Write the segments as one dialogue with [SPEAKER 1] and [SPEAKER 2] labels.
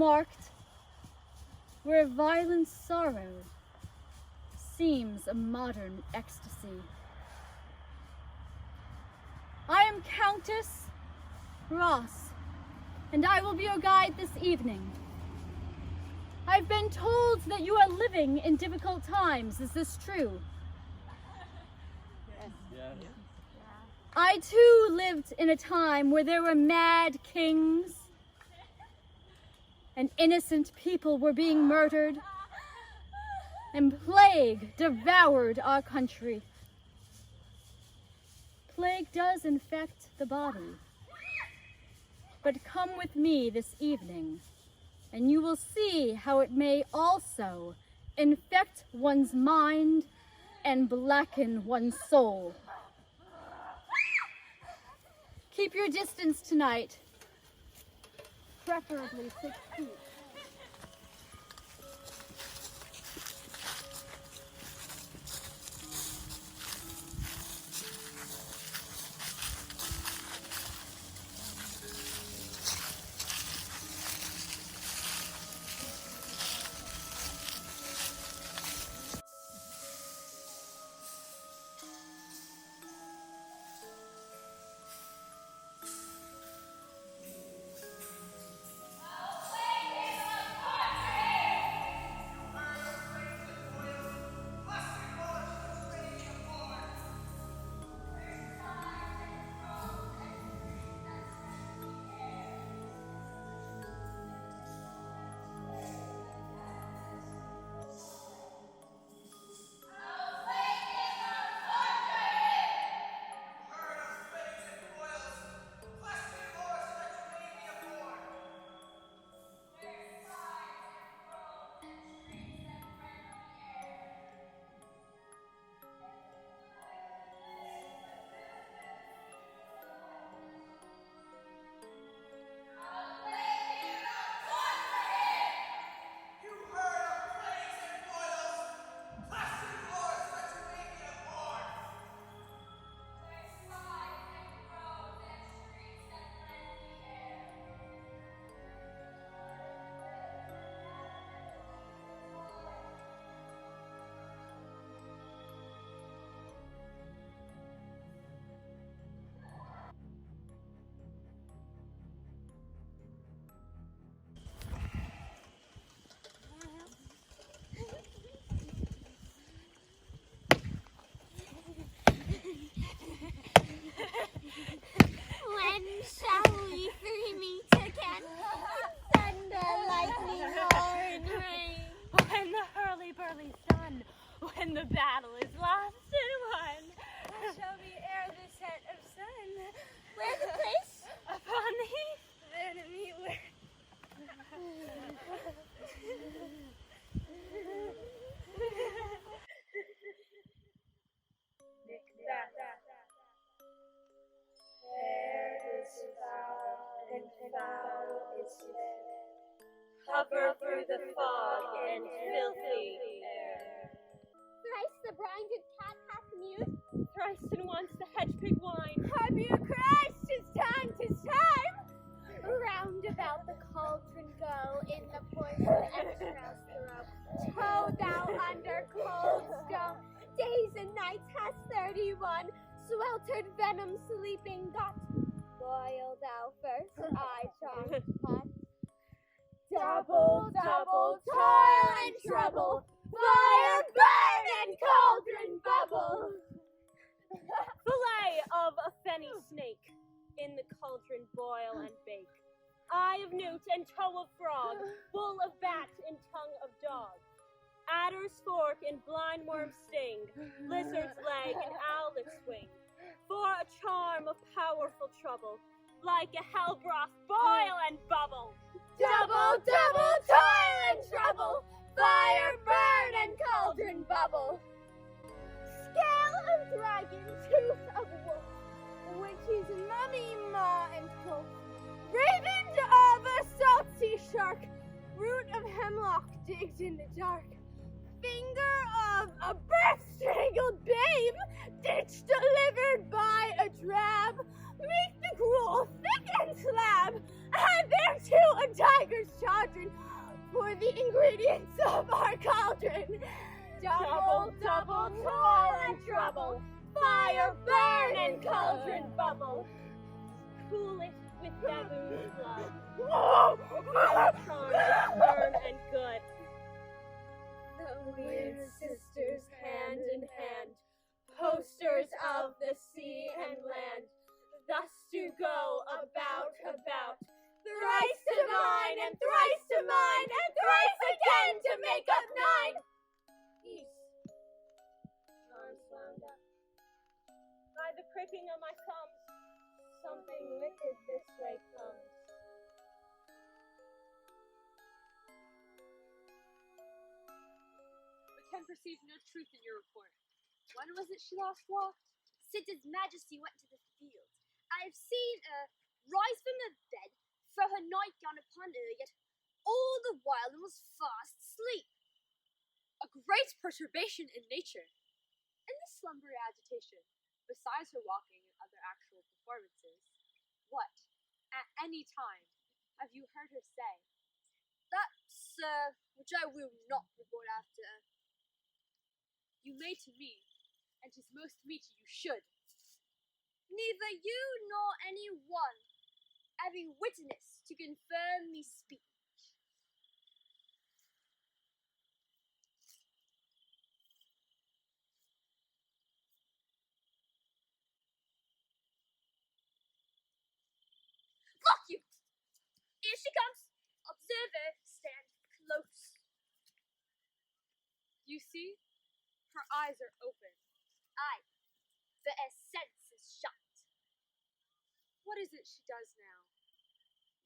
[SPEAKER 1] marked where violent sorrow seems a modern ecstasy. I am Countess Ross, and I will be your guide this evening. I've been told that you are living in difficult times. Is this true?
[SPEAKER 2] Yes. Yeah.
[SPEAKER 1] I too lived in a time where there were mad kings and innocent people were being murdered, and plague devoured our country. Plague does infect the body, but come with me this evening, and you will see how it may also infect one's mind and blacken one's soul. Keep your distance tonight, preferably 6 feet.
[SPEAKER 3] When shall we three meet again? Thunder, lightning, roar, and rain.
[SPEAKER 4] When the hurly-burly sun, when the battle is lost and won.
[SPEAKER 3] Shall we ere the set of sun? Where the place?
[SPEAKER 4] Upon the heath.
[SPEAKER 3] There to meet where?
[SPEAKER 5] Fair is foul, and foul is fair. Hover through the fog and filthy air.
[SPEAKER 3] Thrice the blinded cat hath mewed.
[SPEAKER 4] Thrice and once the hedge-pig whine.
[SPEAKER 3] Harbier Christ, 'tis time, 'tis time! Round about the cauldron go, in the poison entrails throw. Tow thou under cold stone, days and nights hast 31, sweltered venom sleeping got. Boil thou first, I charmed pot. Double, double toil and trouble, fire burn and cauldron bubble.
[SPEAKER 4] Fillet of a fenny snake, in the cauldron boil and bake. Eye of newt and toe of frog, bull of bat and tongue of dog. Adder's fork and blind worm's sting, lizard's leg and owlet's wing. For a charm of powerful trouble, like a hell broth boil and bubble.
[SPEAKER 3] Double, double toil and trouble, fire burn and cauldron bubble. Scale of dragon, tooth of wolf, witch's mummy, maw and coat. Raven of a salty shark, root of hemlock digged in the dark. Finger of a birth-strangled babe, ditch delivered by a drab. Make the gruel thick and slab, And there too a tiger's children for the ingredients of our cauldron.
[SPEAKER 4] Double, double toil and trouble, fire burn and cauldron bubble. Cool it with baboon blood, and charm is firm and good. The weird sisters hand in hand, posters of the sea and land, thus do go about, thrice to mine and thrice to mine and thrice again to make up 9. Peace. Arms wound up. By the pricking of my thumbs, something wicked this way comes.
[SPEAKER 2] We can perceive no truth in your report. When was it she last walked?
[SPEAKER 6] Since His Majesty went to the field, I have seen her rise from the bed, throw her nightgown upon her, yet all the while was fast asleep.
[SPEAKER 2] A great perturbation in nature. In this slumbery agitation, besides her walking and other actual performances, what, at any time, have you heard her say?
[SPEAKER 6] That, sir, which I will not report after.
[SPEAKER 2] You may to me, and 'tis most meet you should.
[SPEAKER 6] Neither you nor any one having witness to confirm me speech. Look you! Here she comes. Observe her. Stand close.
[SPEAKER 2] You see, her eyes are open.
[SPEAKER 6] Aye, but her sense is shut.
[SPEAKER 2] What is it she does now?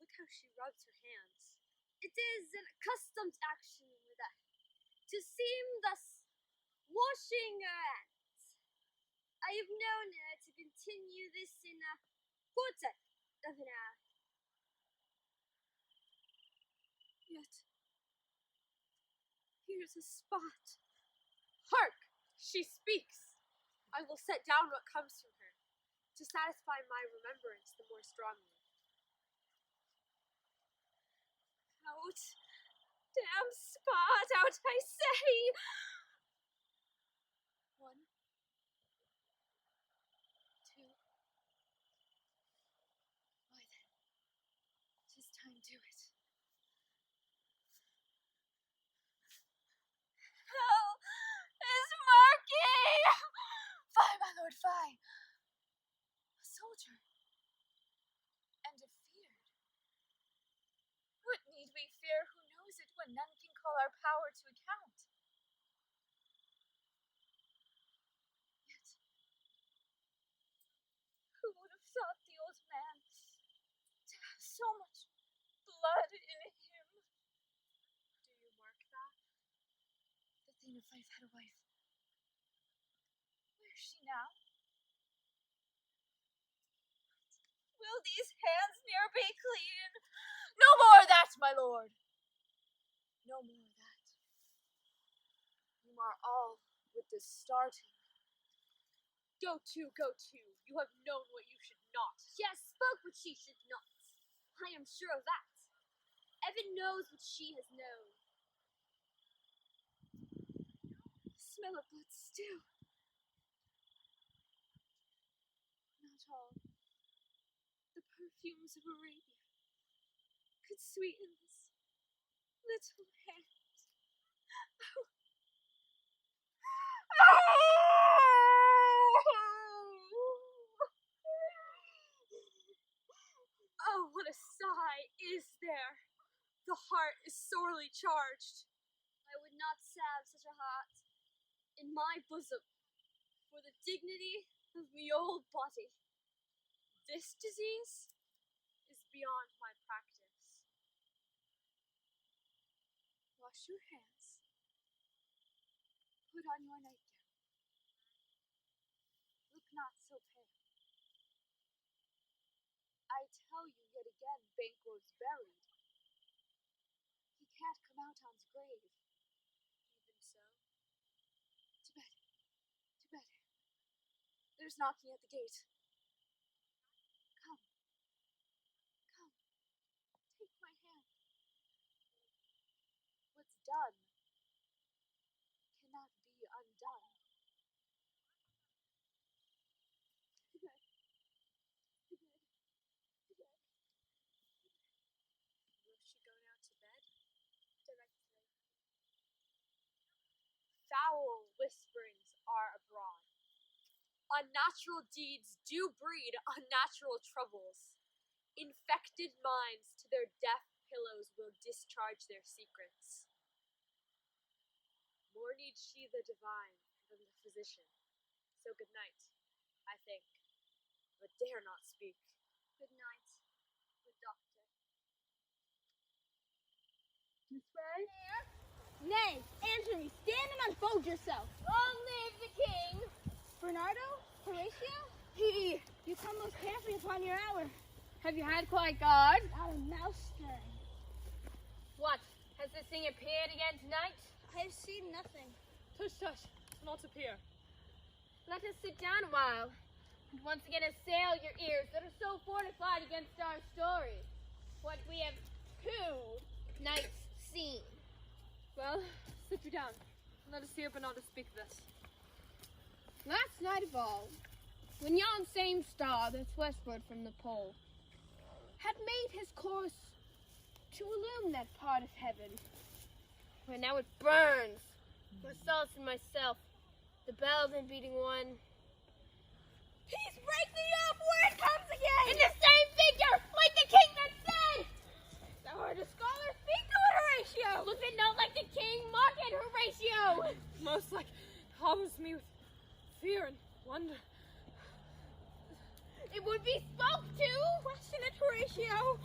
[SPEAKER 2] Look how she rubs her hands.
[SPEAKER 6] It is an accustomed action with her to seem thus washing her hands. I have known her to continue this in a quarter of an hour.
[SPEAKER 2] Yet, here's a spot. Hark! She speaks. I will set down what comes from her, to satisfy my remembrance the more strongly. Out! Damn spot! Out, I say! 1, 2. Why then, 'tis time to it. Hell is murky! Fie, my lord, fie! A soldier, and afeared. What need we fear? Who knows it when none can call our power to account? Yet, who would have thought the old man to have so much blood in him? Do you mark that? The thing if I've had a wife. Where is she now? Will these hands ne'er be clean? No more of that, my lord! No more of that. You are all with the starting. Go to, go to. You have known what you should not.
[SPEAKER 6] She has spoke what she should not. I am sure of that. Heaven knows what she has known.
[SPEAKER 2] Smell of blood stew. Not all. The perfumes of Arabia could sweeten this little hand. Oh, what a sigh is there! The heart is sorely charged.
[SPEAKER 6] I would not salve such a heart in my bosom for the dignity of me old body.
[SPEAKER 2] This disease is beyond my practice. Wash your hands. Put on your nightgown. Look not so pale. I tell you yet again, Banquo's buried. He can't come out on's grave. Even so. To bed. To bed. There's knocking at the gate. Come. Come. done cannot be undone. Will she go now to bed? Directly. Foul whisperings are abroad. Unnatural deeds do breed unnatural troubles. Infected minds to their deaf pillows will discharge their secrets. More needs she the divine than the physician. So good night, I think, but dare not speak.
[SPEAKER 6] Good night, good doctor.
[SPEAKER 3] Miss Ray? Nay, answer me. Stand and unfold yourself.
[SPEAKER 6] Long live the king!
[SPEAKER 3] Bernardo? Horatio? You come most carefully upon your hour.
[SPEAKER 1] Have you had quite guard?
[SPEAKER 3] Not a mouse stirring.
[SPEAKER 1] What? Has this thing appeared again tonight?
[SPEAKER 3] I have seen nothing.
[SPEAKER 4] Tush, tush, not appear.
[SPEAKER 1] Let us sit down a while, and once again assail your ears that are so fortified against our story. What we have 2 nights seen.
[SPEAKER 4] Well, sit you down. Let us hear Bernardo speak of this.
[SPEAKER 1] Last night of all, when yon same star that's westward from the pole had made his course to illume that part of heaven, where now it burns, for solace in myself, the bells and beating one. He's breaking up! Word comes again! In the same figure, like the king that said! Thou art a scholar, speak to it, Horatio! Was it not like the king? Mock it, Horatio!
[SPEAKER 4] Most like harbors me with fear and wonder.
[SPEAKER 1] It would be spoke to! Question it, Horatio!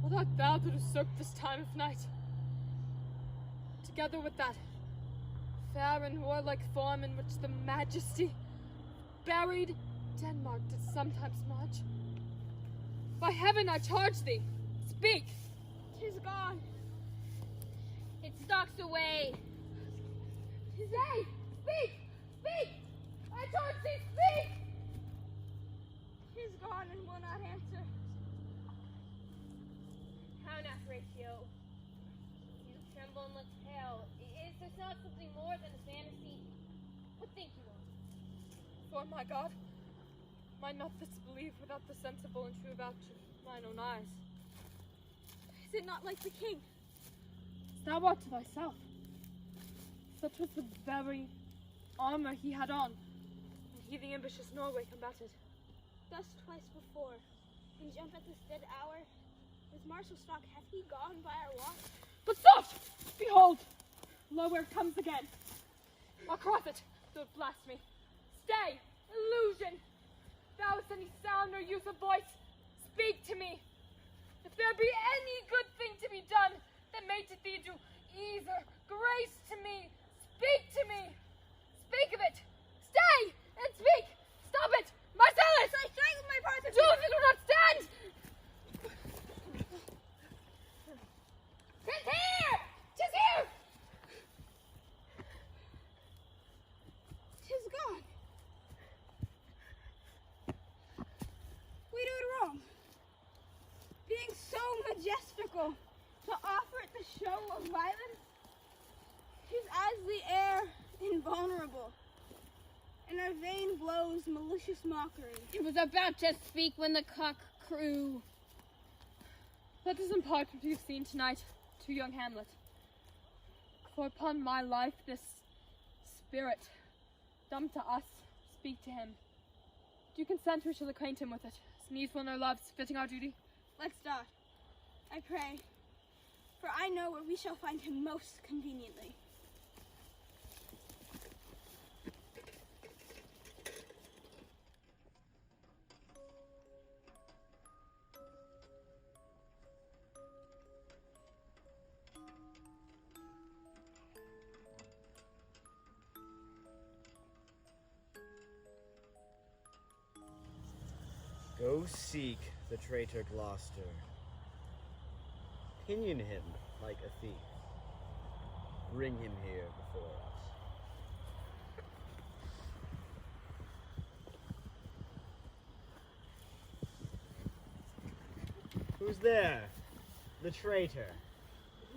[SPEAKER 4] What art thou to usurp this time of night? Together with that fair and warlike form in which the majesty buried Denmark did sometimes march. By heaven I charge thee, speak!
[SPEAKER 1] 'Tis gone. It stalks away. 'Say, speak! Speak! I charge thee, speak! 'Tis gone and will not answer. How now, Horatio? You tremble and look pale. Is this not something more than a fantasy? What think you of?
[SPEAKER 4] For my God, might not this believe without the sensible and true vouch of mine own eyes?
[SPEAKER 3] Is it not like the king?
[SPEAKER 4] Thou art to thyself. Such was the very armor he had on, when he the ambitious Norway combated.
[SPEAKER 3] Thus twice before, and jump at this dead hour. His martial stock, hath he gone by our watch?
[SPEAKER 4] But soft! Behold! Lo, where it comes again. Across it, thou blasphemy. Stay! Illusion! Thou hast any sound or use of voice, speak to me. If there be any good thing to be done, that may to thee do ease or grace to me, speak to me. Speak of it. Stay and speak. Stop it. Marcellus!
[SPEAKER 3] I strike with my parts of
[SPEAKER 4] Do if you do not stand!
[SPEAKER 1] 'Tis here! 'Tis here!
[SPEAKER 3] 'Tis gone. We do it wrong. Being so majestical, to offer it the show of violence, 'tis as the air invulnerable, and our vain blows malicious mockery.
[SPEAKER 1] It was about to speak when the cock crew.
[SPEAKER 4] Let us impart what we have seen tonight to young Hamlet. For upon my life, this spirit, dumb to us, speak to him. Do you consent we shall acquaint him with it? As needful in our loves, fitting our duty?
[SPEAKER 3] Let's start, I pray, for I know where we shall find him most conveniently.
[SPEAKER 7] Go seek the traitor Gloucester. Pinion him like a thief. Bring him here before us. Who's there? The traitor.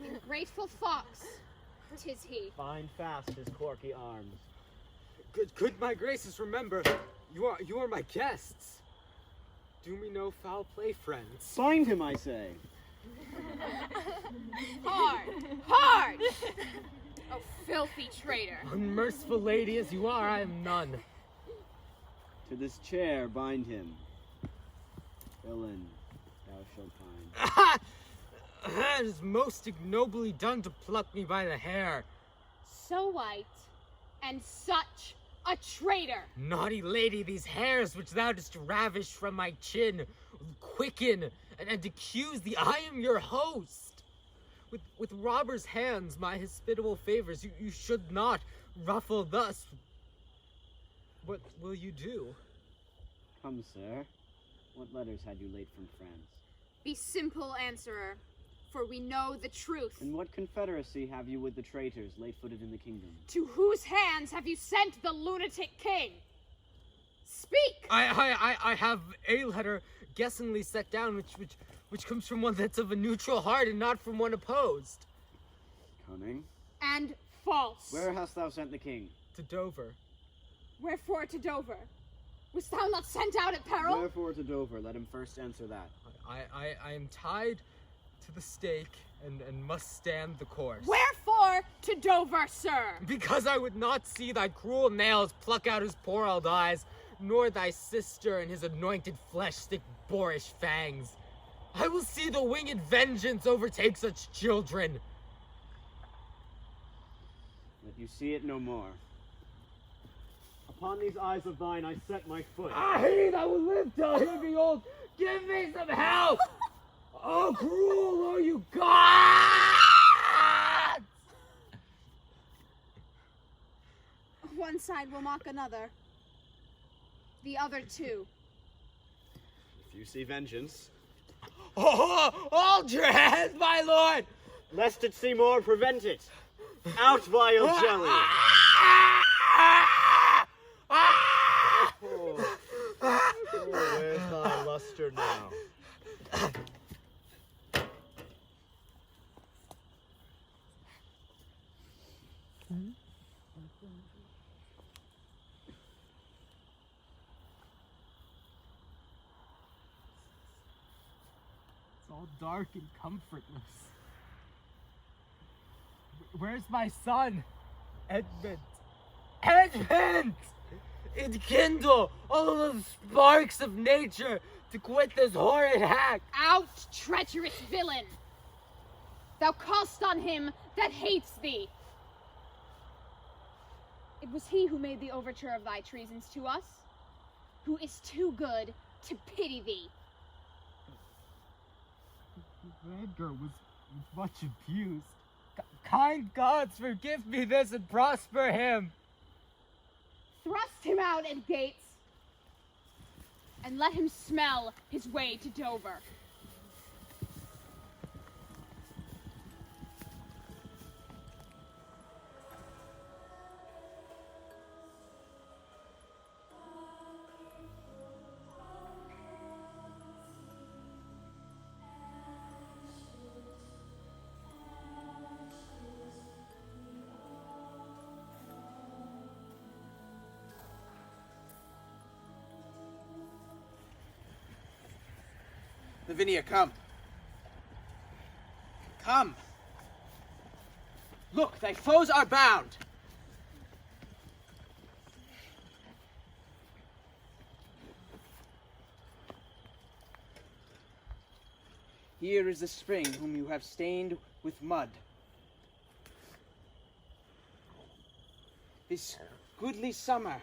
[SPEAKER 3] Ungrateful fox, 'tis he.
[SPEAKER 7] Bind fast his corky arms.
[SPEAKER 8] Could my graces remember, you are my guests. Do me no foul play, friends.
[SPEAKER 7] Bind him, I say.
[SPEAKER 3] Hard, hard! Oh, filthy traitor.
[SPEAKER 8] Unmerciful lady as you are, I am none.
[SPEAKER 7] To this chair bind him. Villain, thou shalt pine.
[SPEAKER 8] It is most ignobly done to pluck me by the hair.
[SPEAKER 3] So white, and such a traitor.
[SPEAKER 8] Naughty lady, these hairs which thou didst ravish from my chin, quicken and accuse thee. I am your host. With robber's hands, my hospitable favors, you should not ruffle thus. What will you do?
[SPEAKER 7] Come, sir. What letters had you late from France?
[SPEAKER 3] Be simple, answerer, for we know the truth.
[SPEAKER 7] And what confederacy have you with the traitors late-footed in the kingdom?
[SPEAKER 3] To whose hands have you sent the lunatic king? Speak!
[SPEAKER 8] I have a letter guessingly set down, which comes from one that's of a neutral heart and not from one opposed.
[SPEAKER 7] Cunning.
[SPEAKER 3] And false.
[SPEAKER 7] Where hast thou sent the king?
[SPEAKER 8] To Dover.
[SPEAKER 3] Wherefore to Dover? Wast thou not sent out at peril?
[SPEAKER 7] Wherefore to Dover? Let him first answer that.
[SPEAKER 8] I am tied to the stake and must stand the course.
[SPEAKER 3] Wherefore to Dover, sir?
[SPEAKER 8] Because I would not see thy cruel nails pluck out his poor old eyes, nor thy sister and his anointed flesh stick boorish fangs. I will see the winged vengeance overtake such children.
[SPEAKER 7] Let you see it no more. Upon these eyes of thine I set my foot.
[SPEAKER 8] I will live till he be old. Give me some help! Oh, cruel are you gods!
[SPEAKER 3] One side will mock another. The other too.
[SPEAKER 7] If you see vengeance,
[SPEAKER 8] Oh, hold your hands, my lord!
[SPEAKER 7] lest it see more, prevent it. Out, vile jelly! Where's thy luster now?
[SPEAKER 8] It's all dark and comfortless. Where's my son? Edmund! Edmund! Enkindle all of the sparks of nature to quit this horrid hack!
[SPEAKER 3] Out, treacherous villain! Thou cast on him that hates thee. It was he who made the overture of thy treasons to us, who is too good to pity thee.
[SPEAKER 8] Edgar was much abused. Kind gods, forgive me this and prosper him!
[SPEAKER 3] Thrust him out at gates, and let him smell his way to Dover.
[SPEAKER 9] Lavinia, come. Come. Look, thy foes are bound. Here is the spring whom you have stained with mud. This goodly summer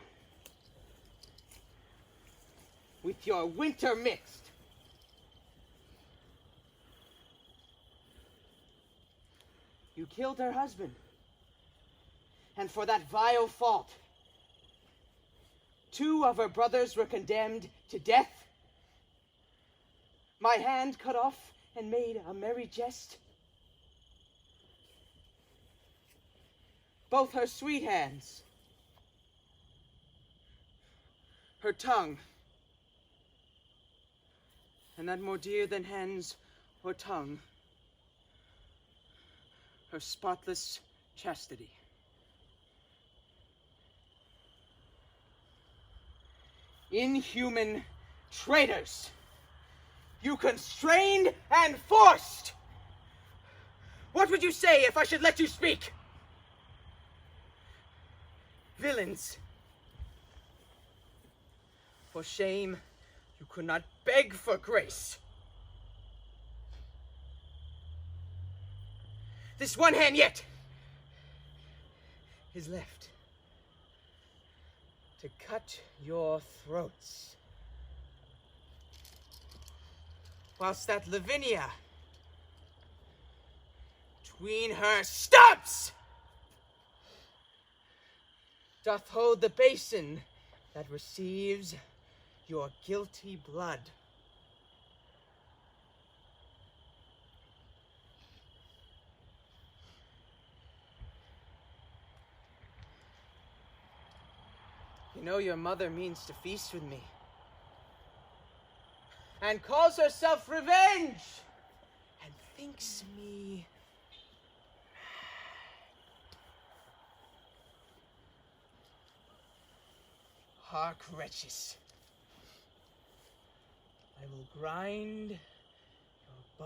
[SPEAKER 9] with your winter mixed. You killed her husband, and for that vile fault, 2 of her brothers were condemned to death. My hand cut off and made a merry jest. Both her sweet hands, her tongue, and that more dear than hands or tongue her spotless chastity. Inhuman traitors! You constrained and forced! What would you say if I should let you speak? Villains! For shame, you could not beg for grace. This one hand yet is left to cut your throats. Whilst that Lavinia, between her stumps, doth hold the basin that receives your guilty blood. You know your mother means to feast with me, and calls herself revenge, and thinks me hark, wretches. I will grind your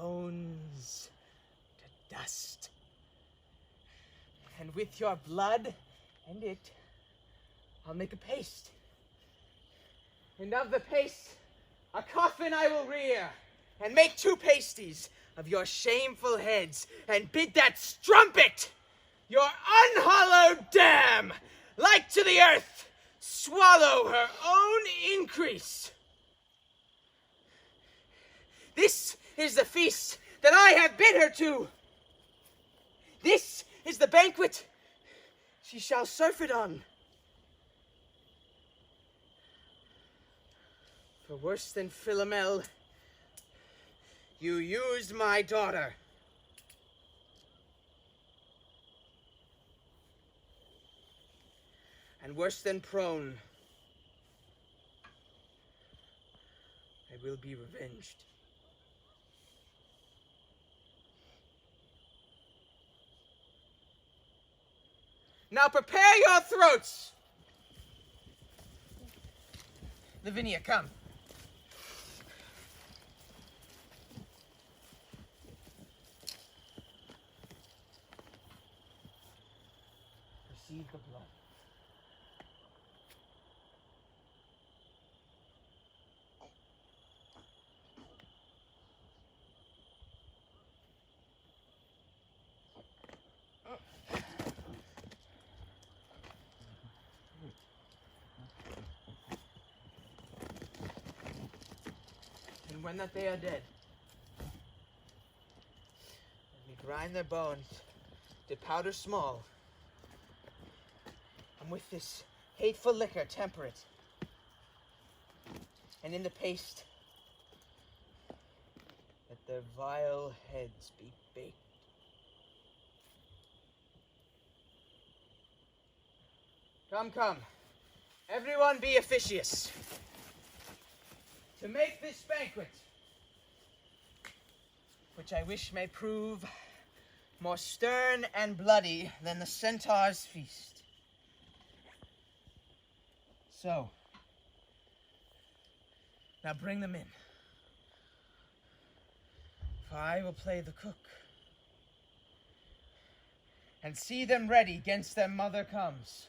[SPEAKER 9] bones to dust, and with your blood and it, I'll make a paste. And of the paste, a coffin I will rear, and make 2 pasties of your shameful heads, and bid that strumpet, your unhallowed dam, like to the earth, swallow her own increase. This is the feast that I have bid her to. This is the banquet she shall surfeit on. For worse than Philomel, you used my daughter. And worse than prone, I will be revenged. Now prepare your throats! Lavinia, come. Receive the blood. And when that they are dead, let me grind their bones to powder small, and with this hateful liquor temper it, and in the paste let their vile heads be baked. Come, come, everyone be officious to make this banquet, which I wish may prove more stern and bloody than the centaur's feast. So, now bring them in, for I will play the cook, and see them ready 'gainst their mother comes.